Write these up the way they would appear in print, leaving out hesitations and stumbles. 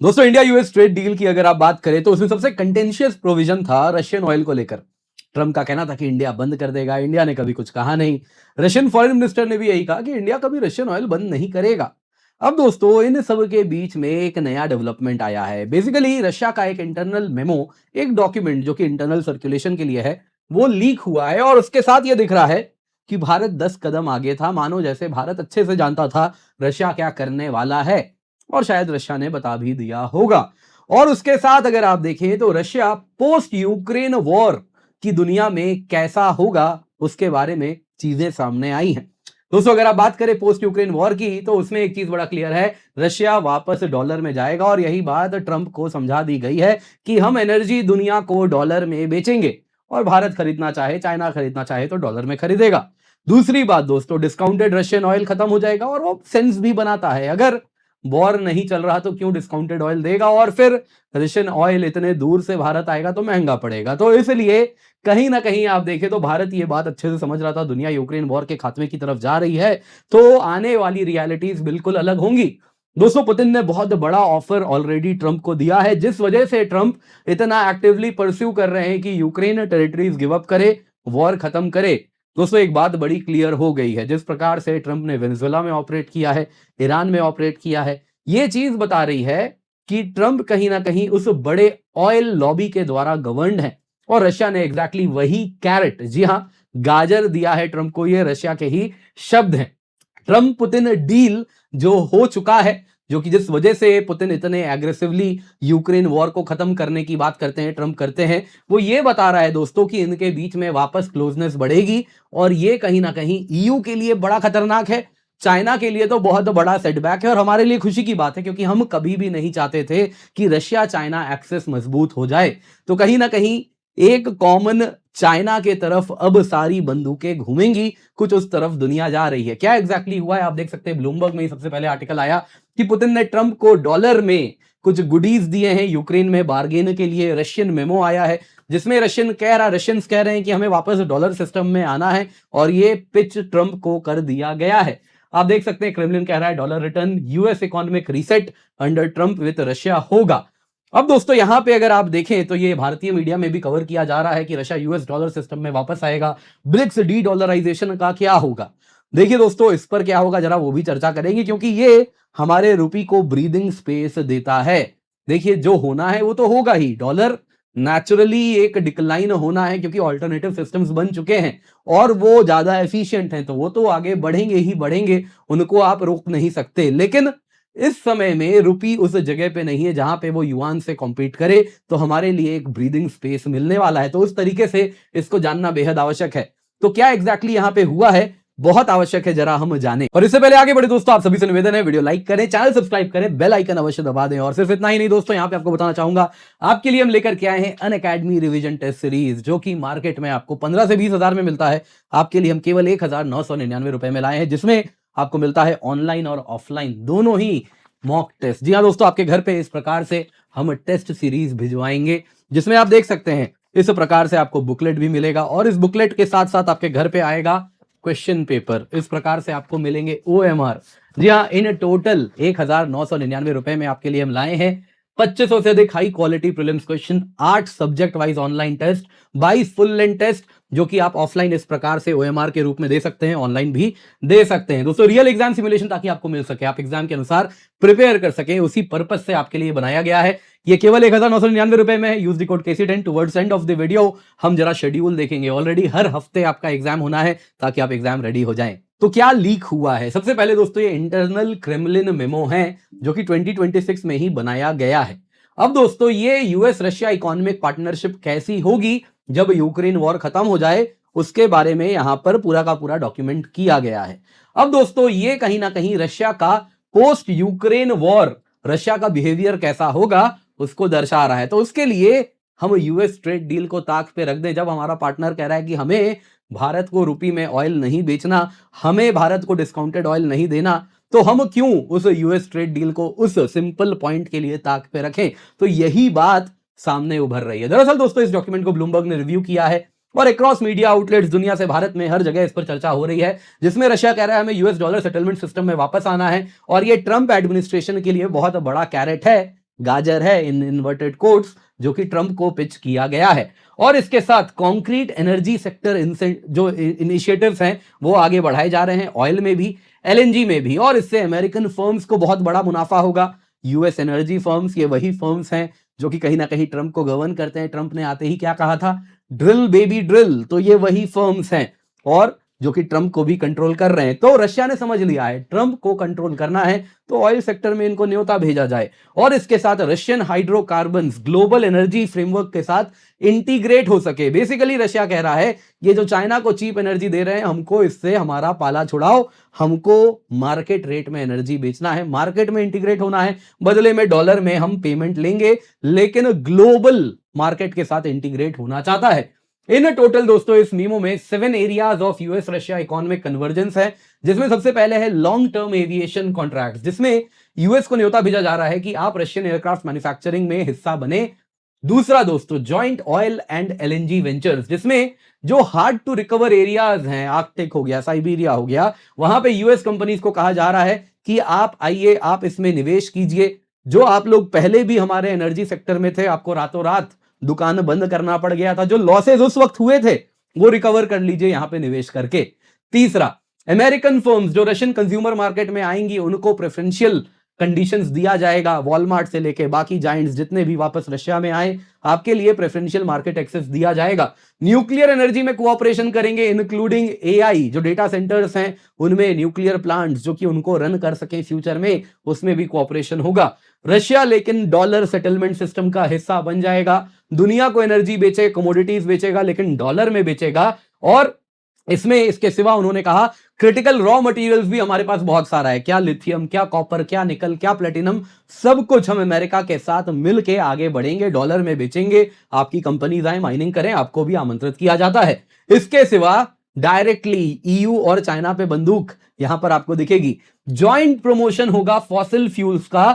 दोस्तों India US trade deal की अगर आप बात करें तो उसमें सबसे कंटेंशियस प्रोविजन था रशियन ऑयल को लेकर। ट्रंप का कहना था कि इंडिया बंद कर देगा, इंडिया ने कभी कुछ कहा नहीं। रशियन फॉरेन मिनिस्टर ने भी यही कहा कि इंडिया कभी रशियन ऑयल बंद नहीं करेगा। अब दोस्तों इन सब के बीच में एक नया डेवलपमेंट आया है। बेसिकली रशिया का एक इंटरनल मेमो, एक डॉक्यूमेंट जो कि इंटरनल सर्कुलेशन के लिए है, वो लीक हुआ है और उसके साथ ये दिख रहा है कि भारत 10 कदम आगे था। मानो जैसे भारत अच्छे से जानता था रशिया क्या करने वाला है और शायद रशिया ने बता भी दिया होगा। और उसके साथ अगर आप देखें तो रशिया पोस्ट यूक्रेन वॉर की दुनिया में कैसा होगा उसके बारे में चीजें सामने आई हैं। दोस्तों अगर आप बात करें पोस्ट यूक्रेन वॉर की तो उसमें एक चीज बड़ा क्लियर है, रशिया वापस डॉलर में जाएगा और यही बात ट्रंप को समझा दी गई है कि हम एनर्जी दुनिया को डॉलर में बेचेंगे और भारत खरीदना चाहे, चाइना खरीदना चाहे तो डॉलर में खरीदेगा। दूसरी बात दोस्तों, डिस्काउंटेड रशियन ऑयल खत्म हो जाएगा और वो सेंस भी बनाता है। अगर वॉर नहीं चल रहा तो क्यों डिस्काउंटेड ऑयल देगा, और फिर रशियन ऑयल इतने दूर से भारत आएगा तो महंगा पड़ेगा। तो इसलिए कहीं ना कहीं आप देखें तो भारत ये बात अच्छे से समझ रहा था, दुनिया यूक्रेन वॉर के खात्मे की तरफ जा रही है तो आने वाली रियलिटीज बिल्कुल अलग होंगी। दोस्तों पुतिन ने बहुत बड़ा ऑफर ऑलरेडी ट्रंप को दिया है, जिस वजह से ट्रंप इतना एक्टिवली परस्यू कर रहे हैं कि यूक्रेन टेरिटरीज गिव अप करे, वॉर खत्म करे। दोस्तों एक बात बड़ी क्लियर हो गई है, जिस प्रकार से ट्रंप ने वेनेजुएला में ऑपरेट किया है, ईरान में ऑपरेट किया है, ये चीज बता रही है कि ट्रंप कहीं ना कहीं उस बड़े ऑयल लॉबी के द्वारा गवर्नड है और रशिया ने एग्जैक्टली वही कैरेट, जी हां गाजर दिया है ट्रंप को। ये रशिया के ही शब्द हैं। ट्रंप पुतिन डील जो हो चुका है, जो कि जिस वजह से पुतिन इतने एग्रेसिवली यूक्रेन वॉर को खत्म करने की बात करते हैं, ट्रंप करते हैं, वो ये बता रहा है दोस्तों कि इनके बीच में वापस क्लोजनेस बढ़ेगी और ये कहीं ना कहीं ईयू के लिए बड़ा खतरनाक है, चाइना के लिए तो बहुत बड़ा सेटबैक है और हमारे लिए खुशी की बात है क्योंकि हम कभी भी नहीं चाहते थे कि रशिया चाइना एक्सेस मजबूत हो जाए। तो कहीं ना कहीं एक कॉमन चाइना के तरफ अब सारी बंदूकें घूमेंगी, कुछ उस तरफ दुनिया जा रही है। क्या एग्जैक्टली हुआ है आप देख सकते हैं, ब्लूमबर्ग में ही सबसे पहले आर्टिकल आया कि पुतिन ने ट्रंप को डॉलर में कुछ गुडीज दिए हैं यूक्रेन में बार्गेन के लिए। रशियन मेमो आया है जिसमें रशियंस कह रहे हैं कि हमें वापस डॉलर सिस्टम में आना है और ये पिच ट्रंप को कर दिया गया है। आप देख सकते हैं क्रेमलिन कह रहा है dollar return, US economic reset under Trump with Russia होगा। अब दोस्तों यहां पे अगर आप देखें तो ये भारतीय मीडिया में भी कवर किया जा रहा है कि रशिया यूएस डॉलर सिस्टम में वापस आएगा। ब्रिक्स डी डॉलराइजेशन का क्या होगा? देखिए दोस्तों इस पर क्या होगा जरा वो भी चर्चा करेंगे क्योंकि ये हमारे रुपी को ब्रीदिंग स्पेस देता है। देखिए जो होना है वो तो होगा ही, डॉलर नेचुरली एक डिक्लाइन होना है क्योंकि ऑल्टरनेटिव सिस्टम्स बन चुके हैं और वो ज्यादा एफिशिएंट हैं तो वो तो आगे बढ़ेंगे ही बढ़ेंगे, उनको आप रोक नहीं सकते। लेकिन इस समय में रुपी उस जगह पे नहीं है जहां पे वो युआन से कॉम्पीट करे, तो हमारे लिए एक ब्रीदिंग स्पेस मिलने वाला है। तो उस तरीके से इसको जानना बेहद आवश्यक है। तो क्या एग्जैक्टली यहां पे हुआ है, बहुत आवश्यक है जरा हम जाने। और इससे पहले आगे बढ़े दोस्तों आप सभी से निवेदन है वीडियो लाइक करें, चैनल सब्सक्राइब करें, बेल आइकन अवश्य दबा दें। और सिर्फ इतना ही नहीं दोस्तों, यहां पे आपको बताना चाहूंगा आपके लिए हम लेकर के आए हैं अनअकैडमी रिवीजन टेस्ट सीरीज, जो कि मार्केट में आपको 15 से 20 हजार में मिलता है। आपके लिए हम केवल 1999 रुपए में लाए हैं, जिसमें आपको मिलता है ऑनलाइन और ऑफलाइन दोनों ही मॉक टेस्ट। जी हाँ दोस्तों, आपके घर पे इस प्रकार से हम टेस्ट सीरीज भिजवाएंगे जिसमें आप देख सकते हैं इस प्रकार से आपको बुकलेट भी मिलेगा और इस बुकलेट के साथ साथ आपके घर पे आएगा क्वेश्चन पेपर। इस प्रकार से आपको मिलेंगे ओएमआर। जी हाँ, इन टोटल 1999 रुपए में आपके लिए हम लाए हैं 2500 से अधिक high quality prelims question, 8 subject wise online test, 22 full length test जो कि आप ऑफलाइन इस प्रकार से ओएमआर के रूप में दे सकते हैं, ऑनलाइन भी दे सकते हैं। दोस्तों रियल एग्जाम सिमुलेशन ताकि आपको मिल सके, आप एग्जाम के अनुसार प्रिपेयर कर सके, उसी पर्पज से आपके लिए बनाया गया है। ये केवल 1999 रुपए में है। Use the code KC10 towards end of the video हम जरा शेड्यूल देखेंगे। ऑलरेडी हर हफ्ते आपका एग्जाम होना है ताकि आप एग्जाम रेडी हो जाएं। तो क्या लीक हुआ है? सबसे पहले दोस्तों ये इंटरनल क्रेमलिन मेमो है जो कि 2026 में ही बनाया गया है। अब दोस्तों ये यूएस रशिया इकोनॉमिक पार्टनरशिप कैसी होगी जब यूक्रेन वॉर खत्म हो जाए, उसके बारे में यहां पर पूरा का पूरा डॉक्यूमेंट किया गया है। अब दोस्तों ये कहीं ना कहीं रशिया का पोस्ट यूक्रेन वॉर, रशिया का बिहेवियर कैसा होगा उसको दर्शा रहा है। तो उसके लिए हम यूएस ट्रेड डील को ताक पे रख दें। जब हमारा पार्टनर कह रहा है कि हमें भारत को रुपी में ऑयल नहीं बेचना, हमें भारत को डिस्काउंटेड ऑयल नहीं देना, तो हम क्यों उस यूएस ट्रेड डील को उस सिंपल पॉइंट के लिए ताक पे रखें? तो यही बात सामने उभर रही है। दरअसल दोस्तों इस डॉक्यूमेंट को ब्लूमबर्ग ने रिव्यू किया है और अक्रॉस मीडिया आउटलेट्स दुनिया से भारत में हर जगह इस पर चर्चा हो रही है, जिसमें रशिया कह रहा है हमें यूएस डॉलर सेटलमेंट सिस्टम में वापस आना है और ये ट्रंप एडमिनिस्ट्रेशन के लिए बहुत बड़ा कैरेट है गाजर है इन इन्वर्टेड कोट्स, जो कि ट्रंप को पिच किया गया है। और इसके साथ कॉन्क्रीट एनर्जी सेक्टर जो इनिशिएटिव्स हैं वो आगे बढ़ाए जा रहे हैं, ऑयल में भी, एलएनजी में भी, और इससे अमेरिकन फर्म्स को बहुत बड़ा मुनाफा होगा। यूएस एनर्जी फर्म्स ये वही फर्म्स हैं जो कि कहीं ना कहीं ट्रंप को गवर्न करते हैं। ट्रंप ने आते ही क्या कहा था, ड्रिल बेबी ड्रिल, तो ये वही फर्म्स हैं और जो कि ट्रंप को भी कंट्रोल कर रहे हैं। तो रशिया ने समझ लिया है ट्रंप को कंट्रोल करना है तो ऑयल सेक्टर में इनको न्योता भेजा जाए, और इसके साथ Russian hydrocarbons global energy framework के साथ इंटीग्रेट हो सके। बेसिकली रशिया कह रहा है ये जो चाइना को चीप एनर्जी दे रहे हैं, हमको इससे हमारा पाला छुड़ाओ, हमको मार्केट रेट में एनर्जी बेचना है, मार्केट में इंटीग्रेट होना है, बदले में डॉलर में हम पेमेंट लेंगे, लेकिन ग्लोबल मार्केट के साथ इंटीग्रेट होना चाहता है। इन टोटल दोस्तों इस मीमो में 7 areas of US Russia economic convergence है, जिसमें सबसे पहले है लॉन्ग टर्म एविएशन कॉन्ट्रैक्ट, जिसमें यूएस को न्योता भेजा जा रहा है कि आप रशियन एयरक्राफ्ट मैन्युफैक्चरिंग में हिस्सा बने। दूसरा दोस्तों joint oil and LNG ventures, जिसमें जो हार्ड टू रिकवर एरियाज हैं, आर्कटिक हो गया, साइबेरिया हो गया, वहां पे यूएस कंपनीज को कहा जा रहा है कि आप आइए, आप इसमें निवेश कीजिए। जो आप लोग पहले भी हमारे एनर्जी सेक्टर में थे, आपको रातों रात दुकान बंद करना पड़ गया था, जो लॉसेज उस वक्त हुए थे वो रिकवर कर लीजिए यहां पे निवेश करके। तीसरा, अमेरिकन फर्म्स जो रशियन कंज्यूमर मार्केट में आएंगी उनको प्रेफरेंशियल कंडीशंस दिया जाएगा, वॉलमार्ट से लेके बाकी जायंट्स जितने भी वापस रशिया में आए, आपके लिए प्रेफरेंशियल मार्केट एक्सेस दिया जाएगा। न्यूक्लियर एनर्जी में कोऑपरेशन करेंगे, इंक्लूडिंग एआई, जो डेटा सेंटर्स हैं उनमें न्यूक्लियर प्लांट्स जो कि उनको रन कर सके फ्यूचर में, उसमें भी कोऑपरेशन होगा। रशिया लेकिन डॉलर सेटलमेंट सिस्टम का हिस्सा बन जाएगा, दुनिया को एनर्जी बेचे, कमोडिटीज बेचेगा, लेकिन डॉलर में बेचेगा। और इसमें इसके सिवा उन्होंने कहा क्रिटिकल रॉ मटेरियल्स भी हमारे पास बहुत सारा है, क्या लिथियम, क्या कॉपर, क्या निकल, क्या प्लेटिनम, सब कुछ हम अमेरिका के साथ मिलके आगे बढ़ेंगे, डॉलर में बेचेंगे, आपकी कंपनीज आए माइनिंग करें, आपको भी आमंत्रित किया जाता है। इसके सिवा डायरेक्टली ईयू और चाइना पे बंदूक यहां पर आपको दिखेगी। ज्वाइंट प्रमोशन होगा फॉसिल फ्यूल्स का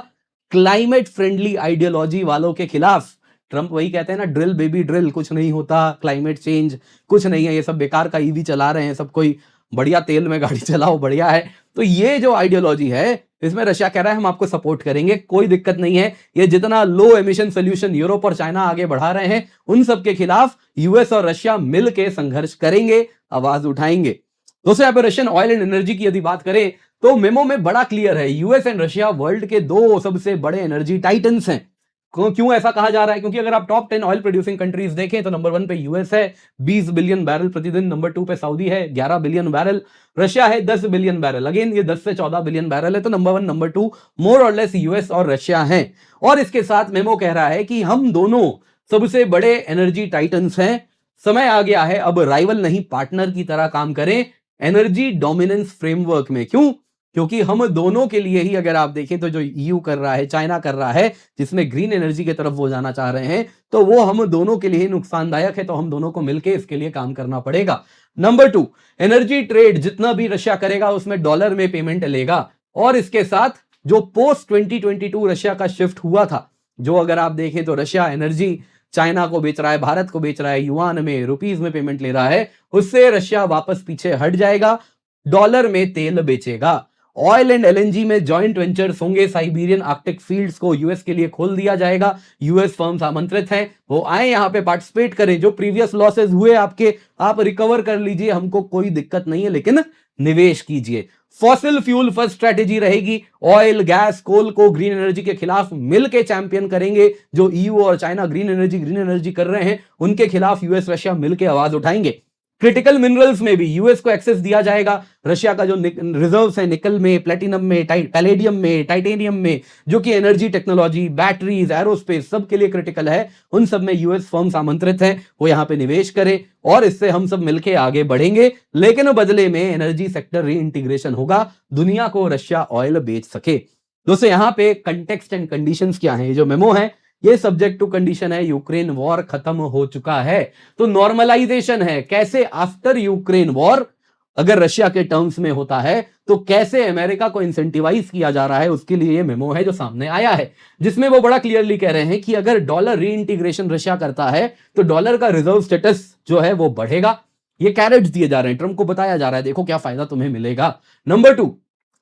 क्लाइमेट फ्रेंडली आइडियोलॉजी वालों के खिलाफ। ट्रंप वही कहते हैं ना, ड्रिल बेबी ड्रिल, कुछ नहीं होता, क्लाइमेट चेंज कुछ नहीं है, ये सब बेकार का ईवी चला रहे हैं, सब कोई बढ़िया तेल में गाड़ी चलाओ, बढ़िया है। तो ये जो आइडियोलॉजी है इसमें रशिया कह रहा है हम आपको सपोर्ट करेंगे, कोई दिक्कत नहीं है। ये जितना लो एमिशन सोल्यूशन यूरोप और चाइना आगे बढ़ा रहे हैं उन सब के खिलाफ यूएस और रशिया मिलकर संघर्ष करेंगे, आवाज उठाएंगे। दोस्तों यहाँ पे रशियन ऑयल एंड एनर्जी की यदि बात करें तो मेमो में बड़ा क्लियर है, यूएस एंड रशिया वर्ल्ड के दो सबसे बड़े एनर्जी टाइटन्स हैं। क्यों ऐसा कहा जा रहा है? क्योंकि अगर आप टॉप 10 ऑयल प्रोड्यूसिंग कंट्रीज देखें तो नंबर 1 पे यूएस है 20 बिलियन बैरल प्रतिदिन, नंबर 2 पे सऊदी है 11 बिलियन बैरल, रशिया है 10 बिलियन बैरल, अगेन ये 10 से 14 बिलियन बैरल है। तो नंबर 1 नंबर 2 मोर और लेस यूएस और रशिया हैं। और इसके साथ मेमो कह रहा है कि हम दोनों सबसे बड़े एनर्जी टाइटन्स हैं, समय आ गया है अब राइवल नहीं पार्टनर की तरह काम करें एनर्जी डोमिनेंस फ्रेमवर्क में। क्यों? क्योंकि हम दोनों के लिए ही अगर आप देखें तो जो ईयू कर रहा है, चाइना कर रहा है, जिसमें ग्रीन एनर्जी की तरफ वो जाना चाह रहे हैं, तो वो हम दोनों के लिए नुकसानदायक है, तो हम दोनों को मिलकर इसके लिए काम करना पड़ेगा। नंबर 2, एनर्जी ट्रेड जितना भी रशिया करेगा उसमें डॉलर में पेमेंट लेगा। और इसके साथ जो पोस्ट 2022 रशिया का शिफ्ट हुआ था, जो अगर आप देखें तो रशिया एनर्जी चाइना को बेच रहा है, भारत को बेच रहा है, युआन में, रुपीज में पेमेंट ले रहा है, उससे रशिया वापस पीछे हट जाएगा, डॉलर में तेल बेचेगा। ऑयल एंड एलएनजी में जॉइंट वेंचर्स होंगे, साइबेरियन आर्कटिक फील्ड्स को यूएस के लिए खोल दिया जाएगा, यूएस फर्म्स आमंत्रित हैं, वो आए यहां पे पार्टिसिपेट करें, जो प्रीवियस लॉसेस हुए आपके आप रिकवर कर लीजिए, हमको कोई दिक्कत नहीं है, लेकिन निवेश कीजिए। फॉसिल फ्यूल फर्स्ट स्ट्रेटेजी रहेगी, ऑयल गैस कोल को ग्रीन एनर्जी के खिलाफ मिलकर चैंपियन करेंगे, जो ईयू और चाइना ग्रीन एनर्जी कर रहे हैं उनके खिलाफ यूएस रशिया मिलकर आवाज उठाएंगे। क्रिटिकल मिनरल्स में भी यूएस को एक्सेस दिया जाएगा, रशिया का जो रिजर्व्स है निकल में, प्लेटिनम में, पैलेडियम में, टाइटेनियम में, जो कि एनर्जी टेक्नोलॉजी, बैटरीज, एरोस्पेस सब के लिए क्रिटिकल है, उन सब में यूएस फर्म्स आमंत्रित हैं, वो यहां पे निवेश करें और इससे हम सब मिलकर आगे बढ़ेंगे, लेकिन बदले में एनर्जी सेक्टर रीइंटीग्रेशन होगा, दुनिया को रशिया ऑयल बेच सके। दोस्तों यहां पे कंटेक्स्ट एंड कंडीशंस क्या है, ये जो मेमो है ये सब्जेक्ट टू कंडीशन है, यूक्रेन वॉर खत्म हो चुका है, तो नॉर्मलाइजेशन है, कैसे आफ्टर यूक्रेन वॉर अगर रशिया के टर्म्स में होता है तो कैसे अमेरिका को इंसेंटिवाइज किया जा रहा है, उसके लिए ये मेमो है जो सामने आया है, जिसमें वो बड़ा क्लियरली कह रहे हैं कि अगर डॉलर रीइंटीग्रेशन रशिया करता है तो डॉलर का रिजर्व स्टेटस जो है वो बढ़ेगा। ये कैरेट्स दिए जा रहे हैं, ट्रंप को बताया जा रहा है देखो क्या फायदा तुम्हें मिलेगा। नंबर 2,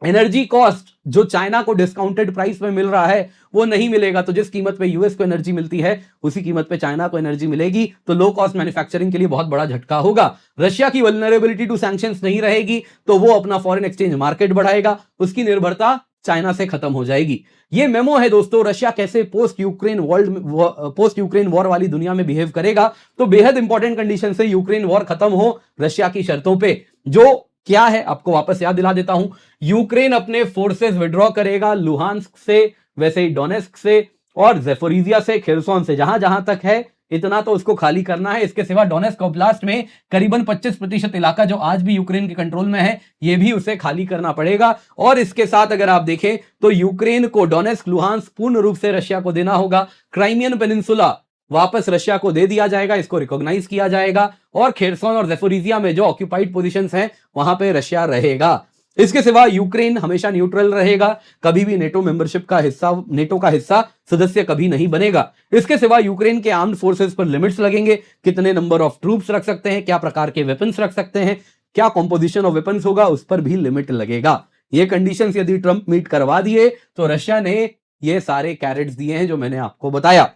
एनर्जी कॉस्ट जो चाइना को डिस्काउंटेड प्राइस में मिल रहा है वो नहीं मिलेगा, तो जिस कीमत पे यूएस को एनर्जी मिलती है उसी कीमत पे चाइना को एनर्जी मिलेगी, तो लो कॉस्ट मैन्युफैक्चरिंग के लिए बहुत बड़ा झटका होगा। रशिया की वल्नरेबिलिटी टू सैंक्शंस नहीं रहेगी, तो वो अपना फॉरेन एक्सचेंज मार्केट बढ़ाएगा, उसकी निर्भरता चाइना से खत्म हो जाएगी। ये मेमो है दोस्तों, रशिया कैसे पोस्ट यूक्रेन वॉर वाली दुनिया में बिहेव करेगा। तो बेहद इंपॉर्टेंट कंडीशन से यूक्रेन वॉर खत्म हो रशिया की शर्तों पे, जो क्या है आपको वापस याद दिला देता हूं। यूक्रेन अपने फोर्सेस विड्रॉ करेगा लुहांस्क से, वैसे ही डोनेस्क से और ज़ेपोरिजिया से, खेरसोन से, जहां जहां तक है इतना तो उसको खाली करना है। इसके सिवा डोनेस्क ओब्लास्ट में करीबन 25% इलाका जो आज भी यूक्रेन के कंट्रोल में है, यह भी उसे खाली करना पड़ेगा। और इसके साथ अगर आप देखें तो यूक्रेन को डोनेस्क लुहांस्क पूर्ण रूप से रशिया को देना होगा। क्राइमियन पेनिनसुला वापस रशिया को दे दिया जाएगा, इसको रिकॉग्नाइज किया जाएगा। और खेरसोन और ज़ेपोरिजिया में जो ऑक्यूपाइड पोजीशंस हैं वहां पे रशिया रहेगा। इसके सिवा यूक्रेन हमेशा न्यूट्रल रहेगा, कभी भी नेटो मेंबरशिप का हिस्सा, नेटो का हिस्सा सदस्य कभी नहीं बनेगा। इसके सिवा यूक्रेन के आर्म्ड फोर्सेस पर लिमिट्स लगेंगे, कितने नंबर ऑफ ट्रूप्स रख सकते हैं, क्या प्रकार के वेपन्स रख सकते हैं, क्या कॉम्पोजिशन ऑफ वेपन्स होगा, उस पर भी लिमिट लगेगा। ये कंडीशंस यदि ट्रंप मीट करवा दिए तो रशिया ने ये सारे कैरेट्स दिए हैं जो मैंने आपको बताया।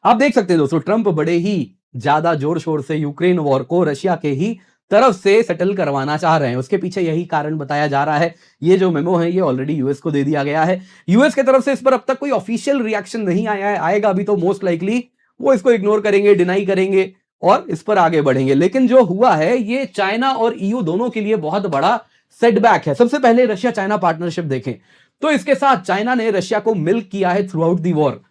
आप देख सकते हैं दोस्तों, ट्रंप बड़े ही ज्यादा जोर शोर से यूक्रेन वॉर को रशिया के ही तरफ से सेटल करवाना चाह रहे हैं। उसके पीछे यही कारण बताया जा रहा है। ये जो मेमो है ये ऑलरेडी यूएस को दे दिया गया है। यूएस की तरफ से इस पर अब तक कोई ऑफिशियल रिएक्शन नहीं आया है, आएगा अभी तो मोस्ट लाइकली वो इसको इग्नोर करेंगे, डिनाई करेंगे और इस पर आगे बढ़ेंगे। लेकिन जो हुआ है ये चाइना और ईयू दोनों के लिए बहुत बड़ा सेटबैक है। सबसे पहले रशिया चाइना पार्टनरशिप देखें तो इसके साथ चाइना ने रशिया को मिल्क किया है through out the war.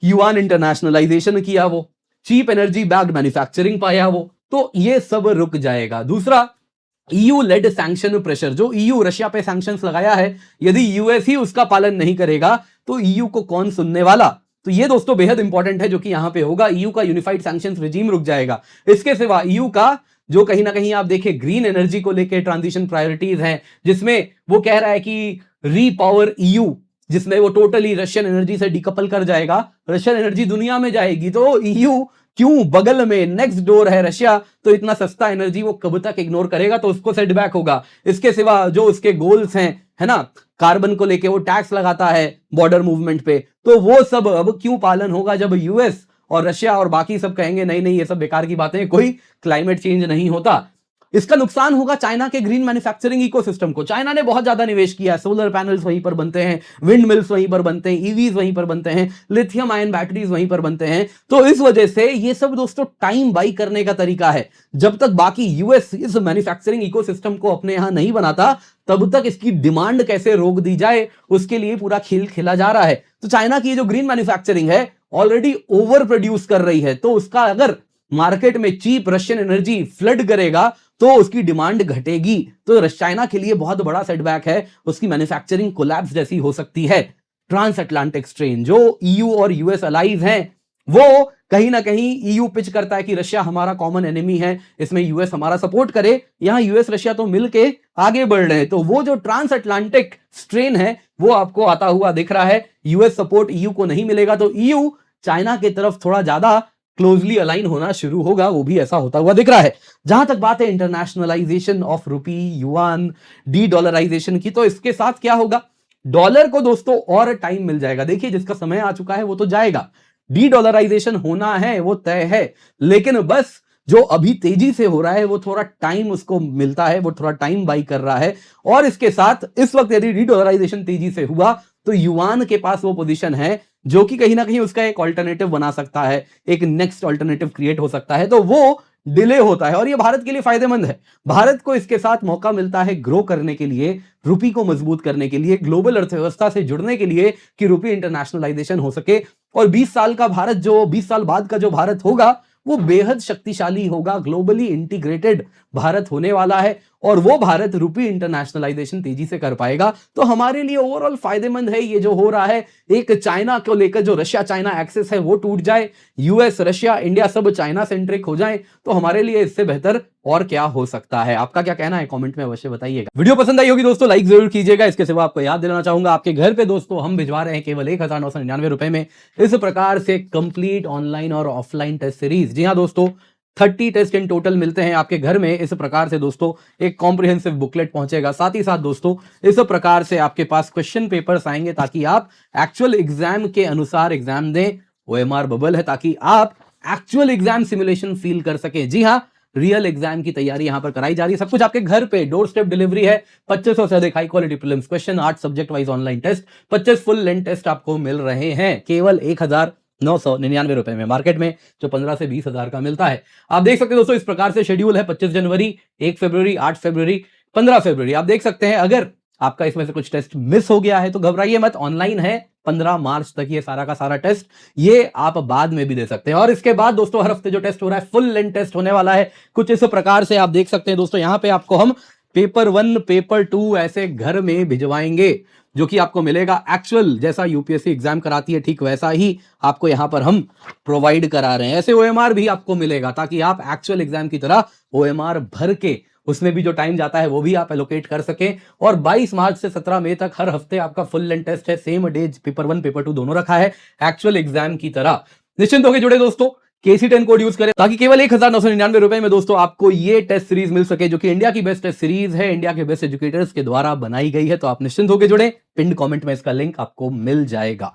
Yuan internationalisation किया वो, चीप एनर्जी बैग्ड मैन्युफैक्चरिंग पाया वो, तो ये सब रुक जाएगा। दूसरा, ईयू लेड सैंक्शन प्रेशर, जो ईयू रशिया पे सैंक्शंस लगाया है, यदि यूएस ही उसका पालन नहीं करेगा तो ईयू को कौन सुनने वाला। तो ये दोस्तों बेहद इंपॉर्टेंट है जो कि यहां पे होगा। ईयू का यूनिफाइड सैंक्शंस रिजीम रुक जाएगा। इसके सिवा ईयू का जो कहीं ना कहीं आप देखें ग्रीन एनर्जी को लेकर ट्रांजिशन प्रायोरिटीज हैं, जिसमें वो कह रहा है कि रीपावर ईयू, जिसमें वो टोटली रशियन एनर्जी से डिकपल कर जाएगा, रशियन एनर्जी दुनिया में जाएगी। तो ईयू क्यों, बगल में नेक्स्ट डोर है रशिया, तो इतना सस्ता एनर्जी वो कब तक इग्नोर करेगा, तो उसको सेटबैक होगा। इसके सिवा जो उसके गोल्स हैं, है ना, कार्बन को लेके वो टैक्स लगाता है बॉर्डर मूवमेंट पे, तो वो सब अब क्यों पालन होगा जब यूएस और रशिया और बाकी सब कहेंगे नहीं नहीं ये सब बेकार की बातें, कोई क्लाइमेट चेंज नहीं होता। इसका नुकसान होगा चाइना के ग्रीन मैन्युफैक्चरिंग इकोसिस्टम को। चाइना ने बहुत ज्यादा निवेश किया है, सोलर पैनल्स वहीं पर बनते हैं, विंड मिल्स वहीं पर बनते हैं, ईवीज वहीं पर बनते हैं, लिथियम आयन बैटरीज वहीं पर बनते हैं। तो इस वजह से ये सब दोस्तों टाइम बाई करने का तरीका है। जब तक बाकी यूएस इस मैन्युफैक्चरिंग इकोसिस्टम को अपने यहां नहीं बनाता तब तक इसकी डिमांड कैसे रोक दी जाए, उसके लिए पूरा खेल खेला जा रहा है। तो चाइना की जो ग्रीन मैन्युफैक्चरिंग है ऑलरेडी ओवर प्रोड्यूस कर रही है, तो उसका अगर मार्केट में चीप रशियन एनर्जी फ्लड करेगा तो उसकी डिमांड घटेगी। तो चाइना के लिए बहुत बड़ा सेटबैक है, उसकी मैन्युफैक्चरिंग कोलैप्स जैसी हो सकती है। ट्रांस अटलांटिक स्ट्रेन, जो ईयू और यूएस अलाइज हैं, वो कहीं ना कहीं ईयू पिच करता है कि रशिया हमारा कॉमन एनिमी है, इसमें यूएस हमारा सपोर्ट करे। यहां यूएस रशिया तो मिलके आगे बढ़ रहे हैं, तो वो जो ट्रांस अटलांटिक स्ट्रेन है वो आपको आता हुआ दिख रहा है। यूएस सपोर्ट ईयू को नहीं मिलेगा तो ईयू चाइना की तरफ थोड़ा ज्यादा क्लोजली अलाइन होना शुरू होगा, वो भी ऐसा होता हुआ दिख रहा है। जहां तक बात है internationalization of rupee, yuan, de dollarization की, तो इसके साथ क्या होगा, डॉलर को दोस्तों और टाइम मिल जाएगा। देखिए जिसका समय आ चुका है वो तो जाएगा, डी डॉलराइजेशन होना है वो तय है, लेकिन बस जो अभी तेजी से हो रहा है वो थोड़ा टाइम उसको मिलता है, वो थोड़ा टाइम बाई कर रहा है। और इसके साथ इस वक्त यदि डी डॉलराइजेशन तेजी से हुआ तो युआन के पास वो पोजीशन है जो कि कहीं ना कहीं उसका एक ऑल्टरनेटिव बना सकता है, एक नेक्स्ट ऑल्टरनेटिव क्रिएट हो सकता है, तो वो डिले होता है और ये भारत के लिए फायदेमंद है। भारत को इसके साथ मौका मिलता है ग्रो करने के लिए, रुपी को मजबूत करने के लिए, ग्लोबल अर्थव्यवस्था से जुड़ने के लिए कि रुपी इंटरनेशनलाइजेशन हो सके। और 20 साल का भारत, जो 20 साल बाद का जो भारत होगा वो बेहद शक्तिशाली होगा, ग्लोबली इंटीग्रेटेड भारत होने वाला है और वो भारत रुपी इंटरनेशनलाइजेशन तेजी से कर पाएगा। तो हमारे लिए ओवरऑल फायदेमंद है ये जो हो रहा है। एक चाइना को लेकर जो रशिया चाइना एक्सेस है वो टूट जाए, यूएस रशिया इंडिया सब चाइना सेंट्रिक हो जाए, तो हमारे लिए इससे बेहतर और क्या हो सकता है। आपका क्या कहना है कमेंट में अवश्य बताइएगा। वीडियो पसंद आई होगी दोस्तों लाइक जरूर कीजिएगा। इसके सिवा आपको याद दिलाना चाहूंगा आपके घर पे दोस्तों हम भिजवा रहे हैं केवल 1999 रुपए में इस प्रकार से कंप्लीट ऑनलाइन और ऑफलाइन टेस्ट सीरीज। जी हाँ दोस्तों, 30 टेस्ट इन टोटल मिलते हैं आपके घर में। इस प्रकार से दोस्तों एक कॉम्प्रिहेंसिव बुकलेट पहुंचेगा। साथ ही साथ दोस्तों इस प्रकार से आपके पास क्वेश्चन पेपर्स आएंगे ताकि आप एक्चुअल एग्जाम के अनुसार एग्जाम दें। ओएमआर बबल है ताकि आप एक्चुअल एग्जाम सिमुलेशन फील कर सके। जी हाँ, रियल एग्जाम की तैयारी यहां पर कराई जा रही है। सब कुछ आपके घर पे डोर स्टेप डिलीवरी है। 2500 से अधिक high quality prelims question, 8 subject wise online test, 25 full length test आपको मिल रहे हैं केवल 1999 रुपए में। मार्केट में जो 15 से 20 हजार का मिलता है। आप देख सकते हैं दोस्तों इस प्रकार से शेड्यूल है। 25 जनवरी, 1 फरवरी, 8 फरवरी, 15 फरवरी। आप देख सकते हैं अगर आपका इसमें से कुछ टेस्ट मिस हो गया है तो घबराइए मत, ऑनलाइन है। 15 मार्च तक ये सारा का सारा टेस्ट ये आप बाद में भी दे सकते हैं। और इसके बाद दोस्तों हर हफ्ते जो टेस्ट हो रहा है फुल लेंथ टेस्ट होने वाला है। कुछ इस प्रकार से आप देख सकते हैं दोस्तों, यहां पे आपको हम पेपर 1, पेपर 2 ऐसे घर में भिजवाएंगे, जो कि आपको मिलेगा एक्चुअल जैसा यूपीएससी एग्जाम कराती है ठीक वैसा ही आपको यहां पर हम प्रोवाइड करा रहे हैं। ऐसे ओएमआर भी आपको मिलेगा ताकि आप एक्चुअल एग्जाम की तरह ओएमआर भर के उसमें भी जो टाइम जाता है वो भी आप एलोकेट कर सकें। और 22 मार्च से 17 मई तक हर हफ्ते आपका फुल लेंथ टेस्ट है। सेम डेज पेपर 1, पेपर 2 दोनों रखा है एक्चुअल एग्जाम की तरह। निश्चिंत होकर जुड़े दोस्तों, KC10 कोड यूज करें ताकि केवल 1999 रुपए में दोस्तों आपको ये टेस्ट सीरीज मिल सके, जो कि इंडिया की बेस्ट टेस्ट सीरीज है, इंडिया के बेस्ट एजुकेटर्स के द्वारा बनाई गई है। तो आप निश्चिंत होकर जुड़े। पिंड कमेंट में इसका लिंक आपको मिल जाएगा।